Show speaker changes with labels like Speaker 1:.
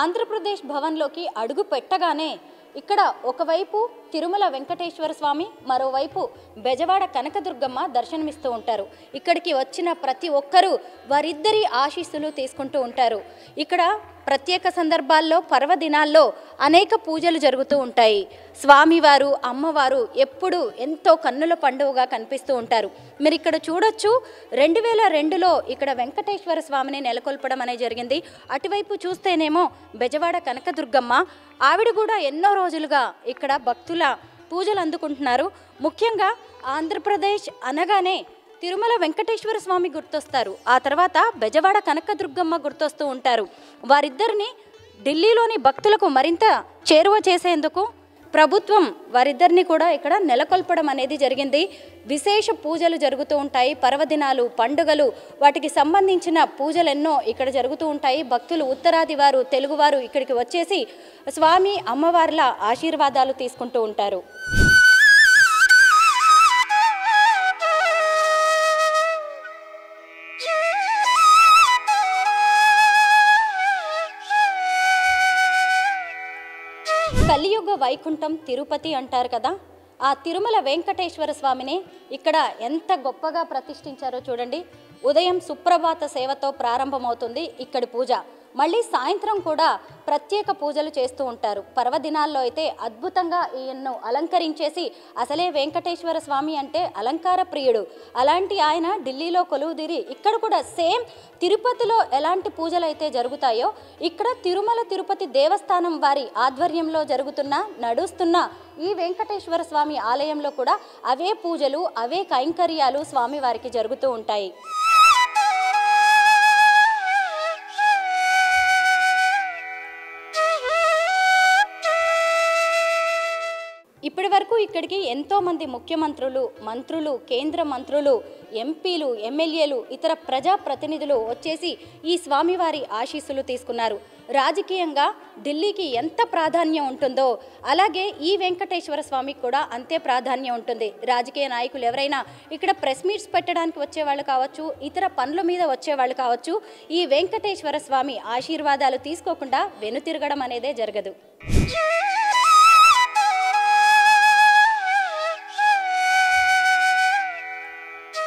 Speaker 1: ఆంధ్రప్రదేశ్ భవన్లోకి అడుగు పెట్టగానే ఇక్కడ ఒకవైపు తిరుమల వెంకటేశ్వర స్వామి, మరోవైపు బెజవాడ కనకదుర్గమ్మ దర్శనమిస్తూ ఉంటారు. ఇక్కడికి వచ్చిన ప్రతి ఒక్కరూ వారిద్దరి ఆశీస్సులు తీసుకుంటూ ఉంటారు. ఇక్కడ ప్రత్యేక సందర్భాల్లో, పర్వదినాల్లో అనేక పూజలు జరుగుతూ ఉంటాయి. స్వామివారు, అమ్మవారు ఎప్పుడు ఎంతో కన్నుల పండుగగా కనిపిస్తూ ఉంటారు. మీరు ఇక్కడ చూడొచ్చు, 2002లో ఇక్కడ వెంకటేశ్వర స్వామిని నెలకొల్పడం అనేది జరిగింది. అటువైపు చూస్తేనేమో బెజవాడ కనకదుర్గమ్మ, ఆవిడ కూడా ఎన్నో రోజులుగా ఇక్కడ భక్తుల పూజలు అందుకుంటున్నారు. ముఖ్యంగా ఆంధ్రప్రదేశ్ అనగానే తిరుమల వెంకటేశ్వర స్వామి గుర్తొస్తారు, ఆ తర్వాత బెజవాడ కనకదుర్గమ్మ గుర్తొస్తూ ఉంటారు. వారిద్దరిని ఢిల్లీలోని భక్తులకు మరింత చేరువ చేసేందుకు ప్రభుత్వం వారిద్దరిని కూడా ఇక్కడ నెలకొల్పడం అనేది జరిగింది. విశేష పూజలు జరుగుతూ ఉంటాయి, పర్వదినాలు, పండుగలు, వాటికి సంబంధించిన పూజలు ఎన్నో ఇక్కడ జరుగుతూ ఉంటాయి. భక్తులు, ఉత్తరాది వారు, తెలుగువారు ఇక్కడికి వచ్చేసి స్వామి అమ్మవార్ల ఆశీర్వాదాలు తీసుకుంటూ ఉంటారు. కలియుగ వైకుంఠం తిరుపతి అంటారు కదా, ఆ తిరుమల వెంకటేశ్వర స్వామిని ఇక్కడ ఎంత గొప్పగా ప్రతిష్ఠించారో చూడండి. ఉదయం సుప్రభాత సేవతో ప్రారంభమవుతుంది ఇక్కడి పూజ. మళ్ళీ సాయంత్రం కూడా ప్రత్యేక పూజలు చేస్తూ ఉంటారు. పర్వదినాల్లో అయితే అద్భుతంగా ఈయన్ను అలంకరించేసి, అసలే వెంకటేశ్వర స్వామి అంటే అలంకార ప్రియుడు, అలాంటి ఆయన ఢిల్లీలో కొలువుదీరి ఇక్కడ కూడా సేమ్ తిరుపతిలో ఎలాంటి పూజలు అయితే జరుగుతాయో ఇక్కడ తిరుమల తిరుపతి దేవస్థానం వారి ఆధ్వర్యంలో నడుస్తున్న ఈ వెంకటేశ్వర స్వామి ఆలయంలో కూడా అవే పూజలు, అవే కైంకర్యాలు స్వామివారికి జరుగుతూ ఉంటాయి. ఇప్పటి వరకు ఇక్కడికి ఎంతోమంది ముఖ్యమంత్రులు, మంత్రులు, కేంద్ర మంత్రులు, ఎంపీలు, ఎమ్మెల్యేలు, ఇతర ప్రజాప్రతినిధులు వచ్చేసి ఈ స్వామివారి ఆశీస్సులు తీసుకున్నారు. రాజకీయంగా ఢిల్లీకి ఎంత ప్రాధాన్యం ఉంటుందో అలాగే ఈ వెంకటేశ్వర స్వామికి కూడా అంతే ప్రాధాన్యం ఉంటుంది. రాజకీయ నాయకులు ఎవరైనా ఇక్కడ ప్రెస్ మీట్స్ పెట్టడానికి వచ్చేవాళ్ళు కావచ్చు, ఇతర పనుల మీద వచ్చేవాళ్ళు కావచ్చు, ఈ వెంకటేశ్వర స్వామి ఆశీర్వాదాలు తీసుకోకుండా వెనుతిరగడం అనేదే జరగదు.